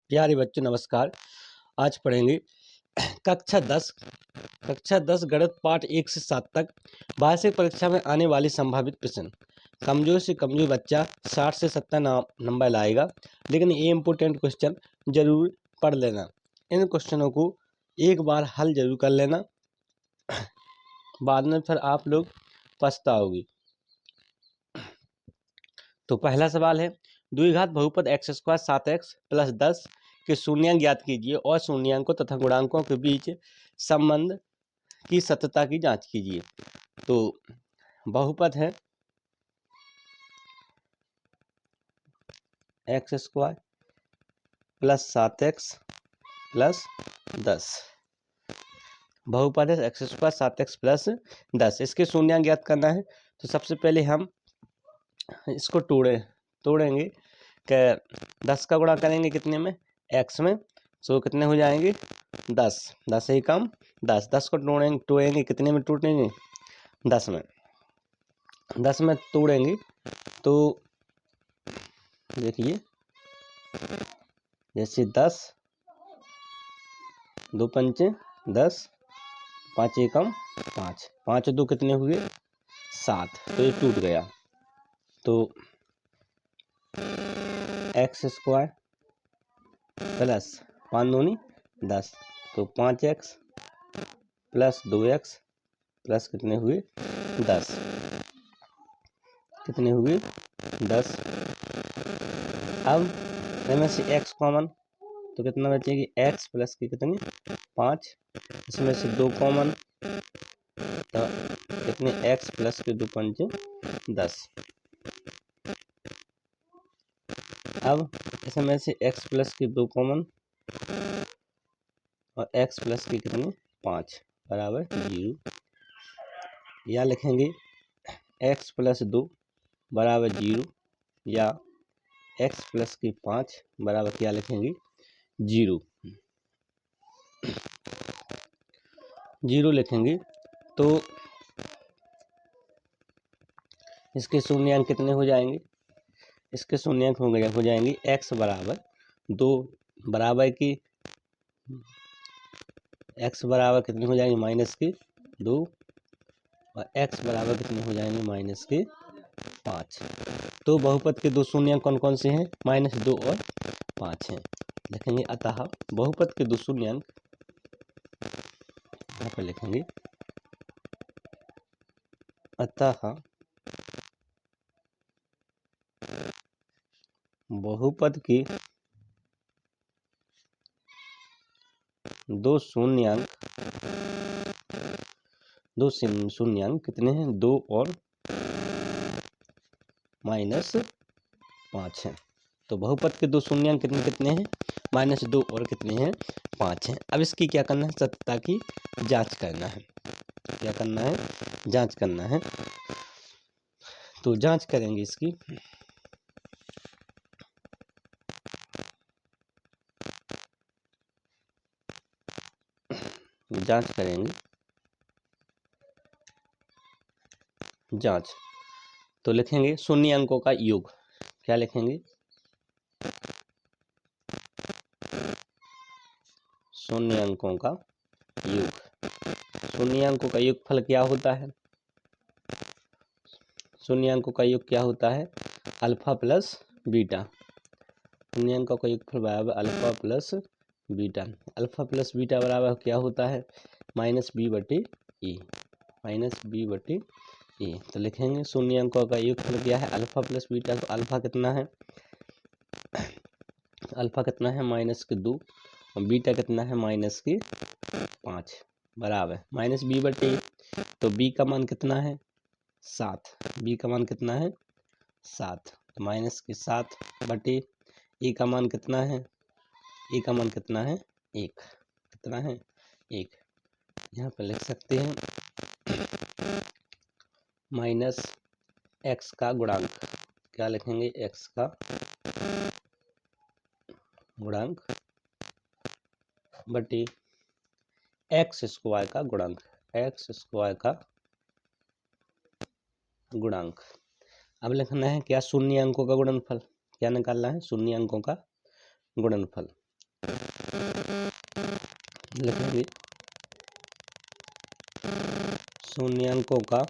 प्यारे बच्चों नमस्कार। आज पढ़ेंगे कक्षा 10 गणित पाठ 1 से 7 तक वार्षिक परीक्षा में आने वाली संभावित प्रश्न। कमजोर से कमजोर बच्चा 60 से 70 नंबर लाएगा, लेकिन ये इम्पोर्टेंट क्वेश्चन जरूर पढ़ लेना। इन क्वेश्चनों को एक बार हल जरूर कर लेना, बाद में फिर आप लोग पछताओगे। तो पहला सवाल है, द्विघात बहुपद x² 7x + 10 के शून्यांक ज्ञात कीजिए और शून्यांकों तथा गुणांकों के बीच संबंध की सत्यता की जांच कीजिए। तो बहुपद है x² + 7x + 10। बहुपद है x² 7x + 10। इसके शून्यांक ज्ञात करना है। तो सबसे पहले हम इसको तोड़ेंगे कि 10 का गुणा करेंगे कितने में, x में, तो कितने हो जाएंगे 10, 10 ही कम 10, 10 को तोड़ेंगे कितने में टूटेंगे 10 में, 10 में तोड़ेंगे तो देखिए जैसे 10, 2 पंचे 10, 5 एकम 5, 5 2 कितने हुए 7, तो ये टूट गया। तो x² प्लस 5 दूनी 10, तो 5x प्लस 2x प्लस कितने हुए 10, कितने हुए 10। अब इनमें से x कॉमन, तो कितना बचेगी x प्लस की कितनी 5, इसमें से 2 कॉमन, तो कितने x प्लस के 2 पंचे 10। अब इसमें से x प्लस की 2 कॉमन और x प्लस की कितनी 5 बराबर 0। या लिखेंगे x प्लस 2 बराबर 0, या x प्लस की 5 बराबर क्या लिखेंगे 0, 0 लिखेंगे। तो इसके शून्यांक कितने हो जाएंगे, इसके शून्यांक हो जाएंगे x बराबर 2 बराबर की x बराबर कितने हो जाएंगे -2, और x बराबर कितने हो जाएंगे -5। तो बहुपद के दो शून्यांक कौन कौन से हैं, -2 और 5 हैं। लिखेंगे अतः बहुपद के दो शून्यांक, यहाँ पर लिखेंगे अतः बहुपद की दो शून्यांक कितने हैं 2 और -5 हैं। तो बहुपद के दो शून्यांक कितने कितने हैं -2 और कितने हैं 5 हैं। अब इसकी क्या करना है, सत्यता की जांच करना है। क्या करना है, जांच करना है। तो जांच करेंगे इसकी। जांच करेंगे, जांच। तो लिखेंगे शून्य अंकों का योग। क्या लिखेंगे, शून्य अंकों का योग। शून्य अंकों का योगफल क्या होता है, शून्य अंकों का योग क्या होता है अल्फा प्लस बीटा। शून्य अंकों का योगफल बराबर alpha plus beta. Alpha plus beta बराबर क्या होता है -b/e, -b/e। तो लिखेंगे शून्य अंकों का योगफल क्या है अल्फा प्लस बीटा। तो अल्फा कितना है, अल्फा कितना है -2 और बीटा कितना है -5 बराबर -b/e। तो b का मान कितना है 7, b का मान कितना है 7, तो -7/, e का मान कितना है, e का मान कितना है 1, कितना है 1। यहाँ पर लिख सकते हैं -x का गुणांक। क्या लिखेंगे, x का गुणांक बटे x² का गुणांक, x² का गुणांक। अब लिखना है क्या शून्य अंकों का गुणनफल, क्या निकालना है शून्य अंकों का गुणनफल। लिखेंगे शून्यांकों का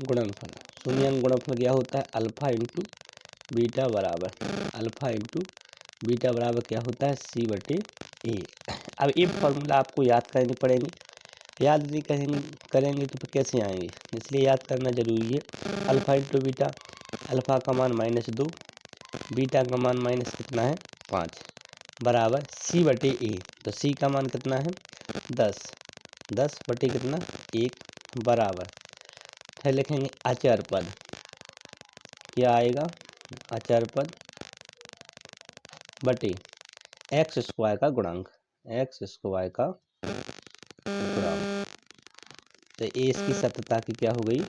गुणनफल। शून्यांक गुणनफल क्या होता है? अल्फा इंटू बीटा बराबर क्या होता है? C/A। अब ये फॉर्मूला आपको याद करनी पड़ेंगे, याद नहीं करेंगे तो फिर कैसे आएंगे, इसलिए याद करना जरूरी है। अल्फा इंटू बीटा, अल्फा का मान -2, बीटा का मान माइनस कितना है 5 बराबर C/A। तो C का मान कितना है 10 बटे कितना 1 बराबर, फिर लिखेंगे अचर पद, क्या आएगा? अचर पद बटे x² का गुणांक, तो ये इसकी सत्यता की क्या हो गई?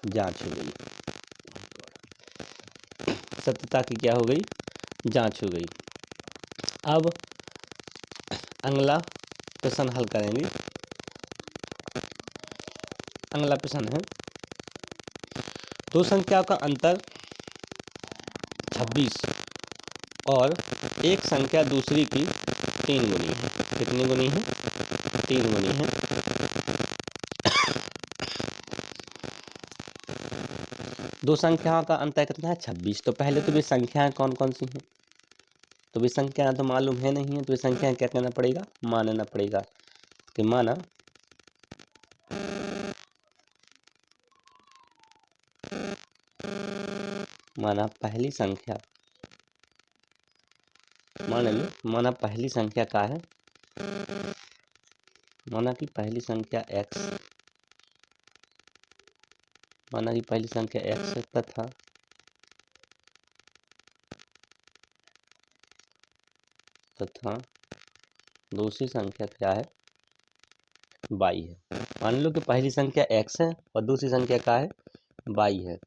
जांच हो गई। सत्यता की क्या हो गई? जांच हो गई। अब अगला प्रश्न हल करेंगे। अगला प्रश्न है, दो संख्या का अंतर 26 और एक संख्या दूसरी की 3 गुनी है। कितनी गुनी है? 3 गुनी है। दो संख्याओं का अंतर कितना है? 26। तो पहले तो भी संख्याएं कौन कौन सी हैं? तो भी संख्याएं तो मालूम है नहीं है, तो भी संख्याएं क्या करना पड़ेगा? मानना पड़ेगा कि माना पहली संख्या, माना पहली संख्या का है, माना कि पहली संख्या x, माना कि पहली संख्या x है तथा दूसरी संख्या क्या है? y है। मान लो कि पहली संख्या x है और दूसरी संख्या क्या है? y है।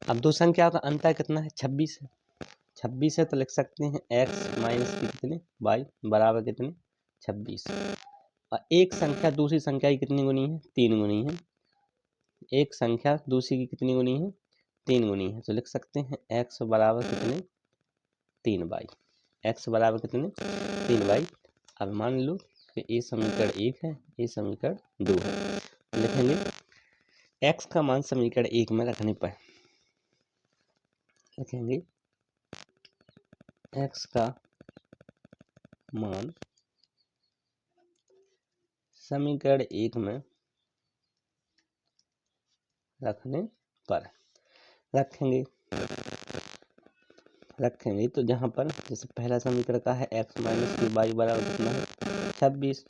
अब दो संख्या का अंतर कितना है? 26 है। 26 है तो लिख सकते हैं x माइनस की कितने y बराबर कितने 26। और एक संख्या दूसरी संख्या की कितनी गुनी है? 3 गुनी है। एक संख्या दूसरी की कितनी गुनी है? 3 गुनी है। तो लिख सकते हैं x बराबर कितने 3y, x बराबर कितने 3y। अब मान लो कि ये समीकरण 1 है, ये समीकरण 2 है। लिखेंगे x का मान समीकरण 1 में रखने पर लिखेंगे x का मान समीकरण 1 में रखने पर रखेंगे तो जहाँ पर जैसे पहला समीकरण का है x माइनस की y बराबर कितना है 26।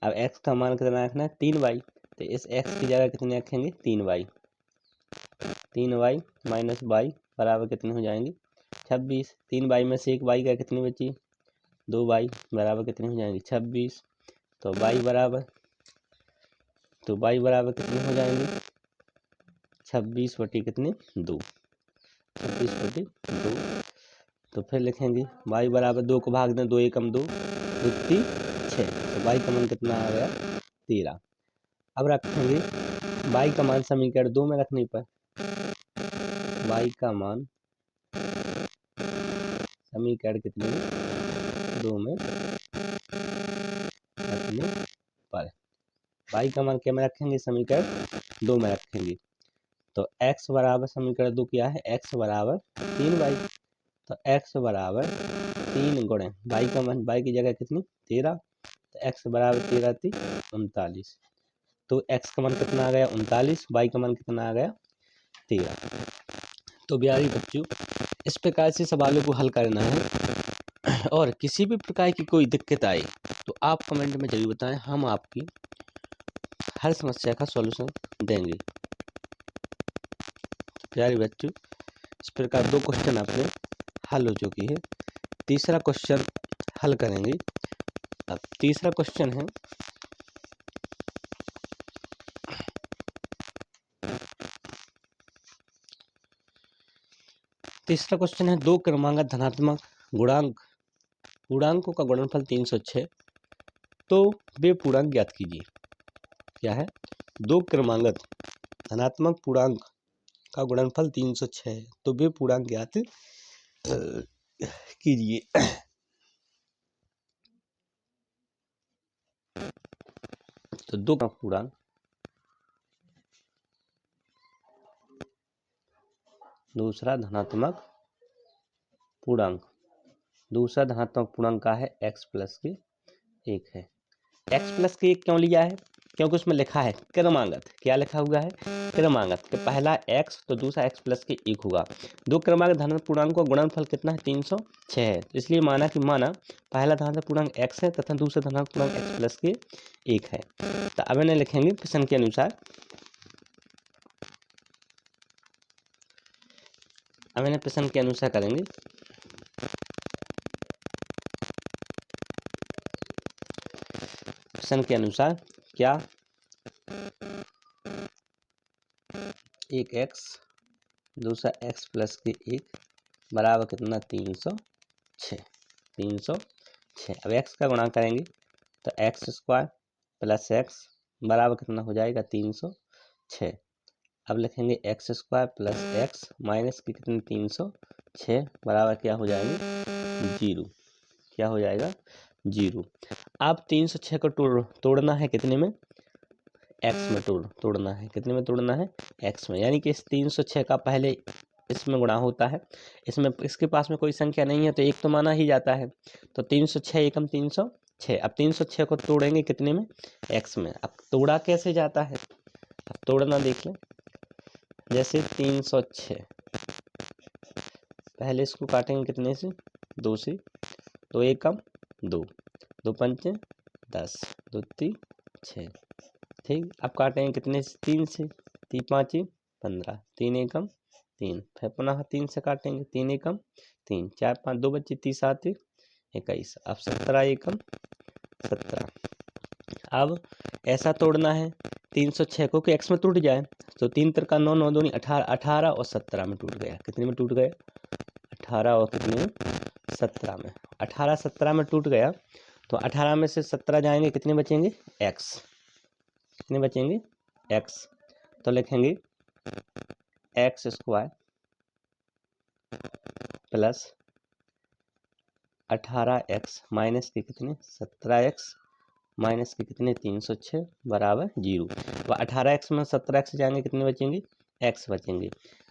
अब x का मान कितना रखना है 3y, तो इस x की जगह कितने रखेंगे 3y माइनस y बराबर कितने हो जाएंगे 26। 3y में से एक y का कितनी बची 2y बराबर कितने हो जाएंगे 26। तो y बराबर कितने हो जाएंगे 26 बटे कितने 2, 26 बटे 2। तो फिर लिखेंगे y बराबर 2 को भाग दें, 2 एकम 2, 2 3 6, तो y का मान कितना आ गया 13। अब रखेंगे y का मान समीकरण 2 में रखने पर y का मान समीकरण कितने 2 में रखने पर y का मान क्या में रखेंगे समीकरण 2 में रखेंगे। तो x बराबर समीकरण 2 क्या है x बराबर 3y, तो x बराबर 3 गुणे y का मान y की जगह कितनी 13, तो x बराबर 13 थी 39। तो x का मान कितना आ गया 39, y का मान कितना आ गया 13। तो प्यारे बच्चों इस प्रकार से सवालों को हल करना है और किसी भी प्रकार की कोई दिक्कत आए तो आप कमेंट में जरूर बताएं, हम आपकी हर समस्या का सॉल्यूशन देंगे। प्यारे बच्चों इस प्रकार 2 क्वेश्चन अपने हल हो चुकी है, तीसरा क्वेश्चन हल करेंगे। अब तीसरा क्वेश्चन है दो क्रमांक धनात्मक पूर्णांकों का गुणनफल 306, तो वे पूर्णांक ज्ञात कीजिए। क्या है? दो क्रमांक धनात्मक पूर्णांक का गुणनफल 306, तो वे पूर्णांक ज्ञात कीजिए। तो दो पूर्णांक दूसरा धनात्मक पूर्णांक का है x प्लस के 1 है। x प्लस के 1 क्यों लिया है? क्योंकि उसमें लिखा है क्रमागत। क्या लिखा हुआ है? क्रमागत के पहला x तो दूसरा x प्लस के 1 होगा। दो क्रमागत धनात्मक पूर्णांक का गुणनफल कितना है? 306 है। इसलिए माना पहला धनात्मक पूर्णांक x है तथा दूसरा धनात्मक पूर्णांक x प्लस के 1 है। तो अब इन्हें लिखेंगे प्रश्न के अनुसार। अब इन्हें प्रश्न के अनुसार करेंगे। प्रश्न के अनुसार क्या एक x दूसरा x प्लस के 1 बराबर कितना? 306। अब x का गुणा करेंगे तो x स्क्वायर प्लस x बराबर कितना हो जाएगा? 306। अब लिखेंगे x square plus x minus की कितने? 306 बराबर क्या हो जाएंगे? 0। क्या हो जाएगा? 0। अब 306 को तोड़ना है कितने में? x में तोड़ना है। कितने में तोड़ना है? x में। यानी कि इस 306 का पहले इसमें गुणा होता है। इसमें इसके पास में कोई संख्या नहीं है तो एक तो माना ही जाता है। तो 306 एकम 306। अब 306 को तोड़ेंगे कितने में? x में। अब तोड़ा कैसे जाता है? अब तोड़ना देख लें। जैसे 306 पहले इसको काटेंगे कितने से? 2 से। तो एकम 2, 2 पंचे 10, 2 3 6। ठीक। अब काटेंगे कितने से? 3 से। 3 5 15, 3 एकम 3। फिर पुनः 3 से काटेंगे। 3 एकम 3, 4 5 2 बच्चे 30 7 21। अब 17 एकम 17। अब ऐसा तोड़ना है 306 को कि x में टूट जाए। तो 3 त्रिका 9, 9 दूनी 18, 18 और 17 में टूट गया। कितने में टूट गया? 18 और कितने में? 17 में। 18 17 में टूट गया। तो 18 में से 17 जाएंगे, कितने बचेंगे? x। कितने बचेंगे? x। तो लिखेंगे x square plus 18x minus के कितने? 17x माइनस के कितने? 306 बराबर 0। अब 18x में 17x जाएंगे, कितने बचेंगे? x बचेंगे।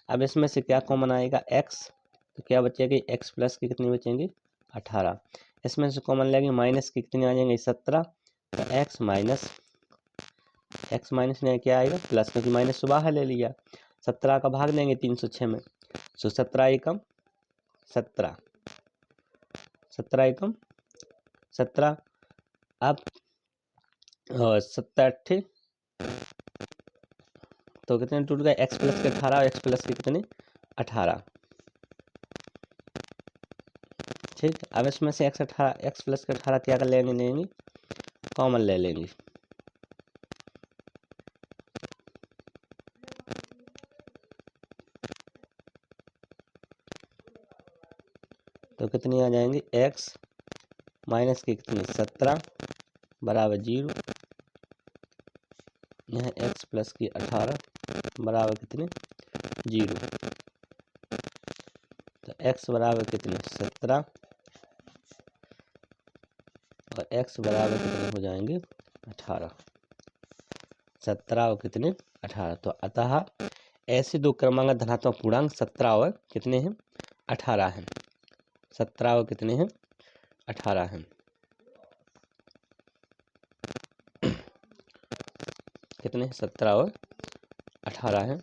अब इसमें से क्या कॉमन आएगा? x। तो क्या बचेगी? x प्लस के कितने बचेंगे? 18। इसमें से कॉमन लेंगे, माइनस के कितने आ जाएंगे? 17। तो x माइनस में क्या आएगा? प्लस, क्योंकि माइनस तो बाहर ले लिया। 17 का भाग देंगे 306 में। तो 17 एकम 17, 17 एकम 17। अब 17 8 तो कितने टूट गए? x प्लस के 18 और x प्लस के कितने? 18। ठीक। अब इसमें से x प्लस के 18 क्या कर लेंगे? कॉमन ले लेंगे। तो कितनी आ जाएंगे? x माइनस के कितने? 17 बराबर 0। यहाँ x प्लस की 18 बराबर कितने? 0। तो x बराबर कितने? 17 और x बराबर कितने हो जाएंगे? 18। 17 और कितने? 18। तो अतः ऐसे दो क्रमांक धनात्मक पूर्णांक 17 और कितने हैं? 18 हैं। 17 और कितने हैं? 18 हैं। कितने? 17 और 18 हैं।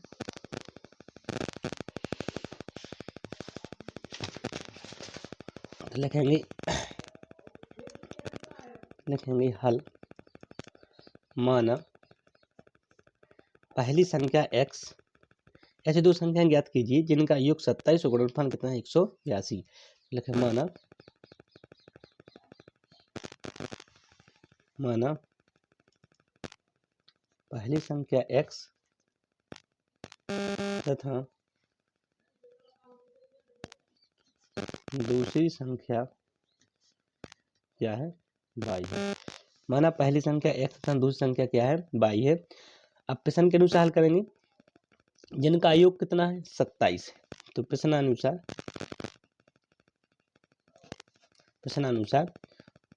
लिखेंगे हल। माना पहली संख्या x। ऐसी दो संख्याएं ज्ञात कीजिए जिनका योग 27 और गुणनफल कितना है? 182। लिखे माना पहली संख्या x तथा दूसरी संख्या क्या है? y है। माना पहली संख्या x तथा दूसरी संख्या क्या है? y है। अब प्रश्न के अनुसार हल करेंगे। जिनका योग कितना है? 27 है। तो प्रश्नानुसार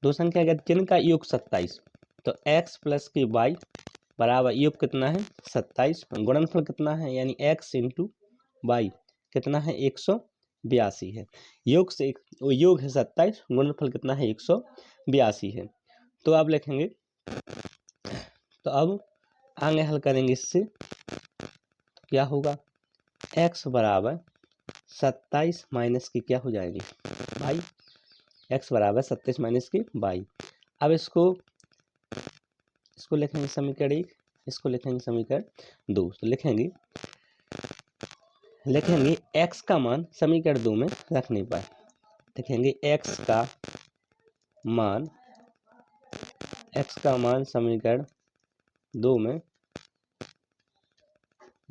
दो संख्या जिनका योग 27। तो x प्लस के y बराबर योग कितना है 27, गुणनफल कितना है यानी x इंटू वाई कितना है 182 है। योग से योग है 27, गुणनफल कितना है 182 है। तो आप लिखेंगे, तो अब आगे हल करेंगे इससे, तो क्या होगा x बराबर 27 माइनस की क्या हो जाएगी बाई, x बराबर 27 माइनस की बाई। अब इसको लिखेंगे समीकरण 1, इसको लिखेंगे समीकरण 2। तो लिखेंगे x का मान समीकरण 2 में रखने पर, लिखेंगे x का मान समीकरण 2 में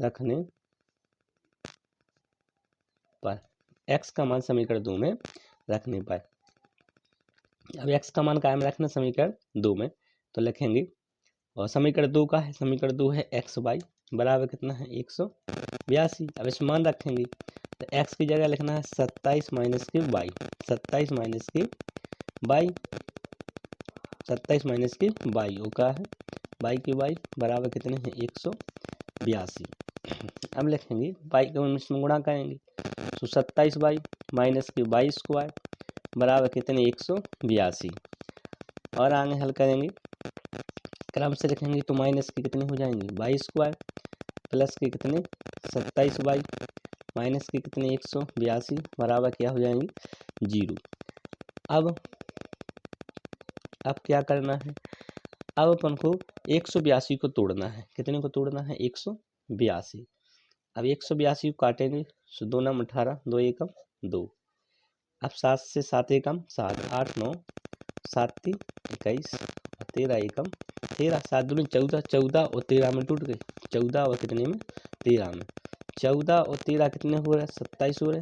रखने पर, x का मान समीकरण 2 में रखने पर। अब x का मान कायम रखना समीकरण 2 में, तो लिखेंगे, और समीकरण 2 का है, समीकरण 2 है x वाई बराबर कितना है 182। अब इसमें मान रखेंगे, तो x की जगह लिखना है 27 माइनस की वाई, 27 माइनस की वाई, 27 माइनस की वाई वो का है वाई की वाई बराबर कितने हैं 182। अब लिखेंगे वाई को इसमें गुणा करेंगे, तो 27 वाई माइनस की वाई स्क्वायर बराबर कितने 182। और आगे हल करेंगे क्रम से लिखेंगे, तो माइनस की कितनी हो जाएंगी वाई स्क्वायर प्लस की कितने 27 वाई माइनस की कितने 182 बराबर क्या हो जाएंगी 0। अब क्या करना है, अब अपन को 182 को तोड़ना है, कितने को तोड़ना है 182। अब 182 को काटेंगे, तो 2 9 18, 2 एकम 2। अब 7 से 7 एकम 7, 8 9 7 3 21 और 13 एकम 13, 7 दूनी 14, 14 और 13 में टूट गई, 14 और कितने में 13 में, 14 और 13 कितने हो रहे 27 हो रहे,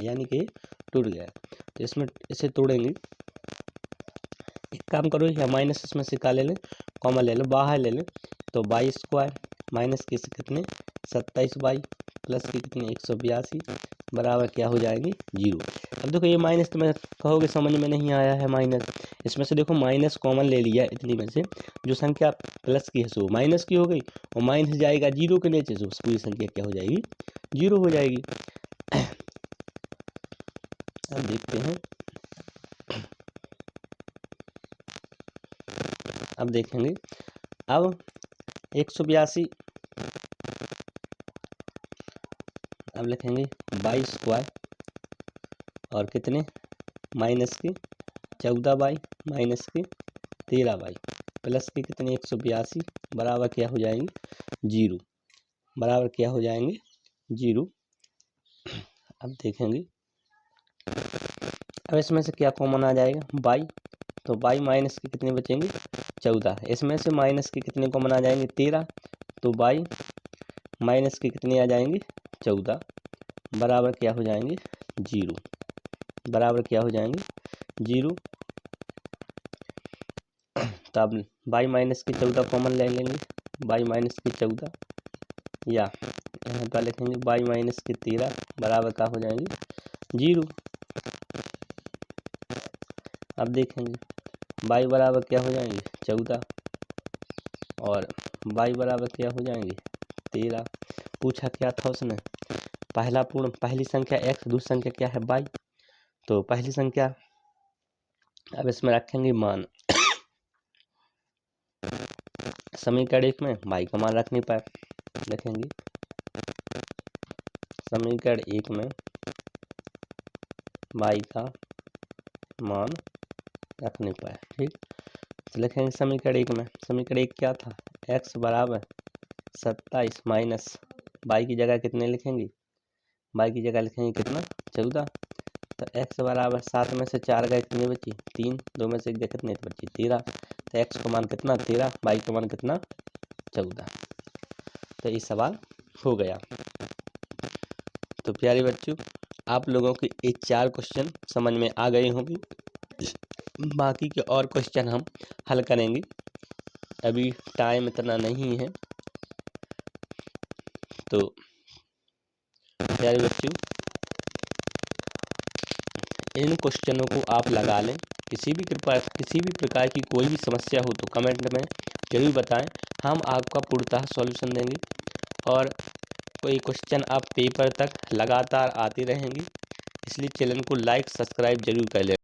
यानी कि टूट गया। तो इसमें इसे तोड़ेंगे, एक काम करो या माइनस इसमें से का ले लें, कॉमन ले लो, बाहर ले लें, तो वाई स्क्वायर माइनस के से कितने 27 वाई प्लस के कितने 182 बराबर क्या हो जाएंगे 0। अब देखो ये माइनस तो मैं कहोगे समझ में नहीं आया है माइनस, इसमें से देखो माइनस कॉमन ले लिया इतनी में से, जो संख्या प्लस की है सो माइनस की हो गई, और माइनस जाएगा 0 के नीचे, सो पूरी संख्या क्या हो जाएगी 0 हो जाएगी। अब देखते हैं, अब देखेंगे, अब 182, अब लिखेंगे वाई स्क्वायर और कितने माइनस के 14 वाई माइनस के 13 वाई प्लस के कितने 182 बराबर क्या हो जाएंगे 0, बराबर क्या हो जाएंगे 0। अब देखेंगे, अब इसमें से क्या कॉमन आ जाएगा वाई, तो वाई माइनस के कितने बचेंगे 14, इसमें से माइनस के कितने कॉमन आ जाएंगे 13, तो वाई माइनस के कितने आ जाएंगे 14 बराबर क्या हो जाएंगे 0, बराबर क्या हो जाएंगे 0। तो अब वाई माइनस की 14 कॉमन ले लेंगे, वाई माइनस की 14 या यहाँ पर लिखेंगे वाई माइनस की 13 बराबर क्या हो जाएंगे 0। अब देखेंगे वाई बराबर क्या हो जाएंगे 14 और वाई बराबर क्या हो जाएंगे 13। पूछा क्या था उसने, पहली संख्या x, दूसरी संख्या क्या है वाई, तो पहली संख्या, अब इसमें रखेंगे मान समीकरण 1 में वाई का मान रखने पर, लिखेंगे समीकरण 1 में वाई का मान रखने पर, ठीक। तो लिखेंगे समीकरण 1 में, समीकरण 1 क्या था x बराबर 27 माइनस वाई की जगह कितने लिखेंगे, वाई की जगह लिखेंगे कितना 14, तो x बराबर 7 में से 4 गए कितने बची 3, 2 में से 1 गए कितने बची 13, तो x का मान कितना 13, वाई का मान कितना 14। तो ये सवाल हो गया। तो प्यारे बच्चों, आप लोगों के ये 4 क्वेश्चन समझ में आ गए होंगे, बाकी के और क्वेश्चन हम हल करेंगे, अभी टाइम इतना नहीं है। तो प्यारे बच्चों, इन क्वेश्चनों को आप लगा लें, किसी भी प्रकार की कोई भी समस्या हो तो कमेंट में जरूर बताएं। हम आपका पूर्णतः सॉल्यूशन देंगे और कोई क्वेश्चन आप पेपर तक लगातार आती रहेंगी, इसलिए चैनल को लाइक सब्सक्राइब जरूर कर लें।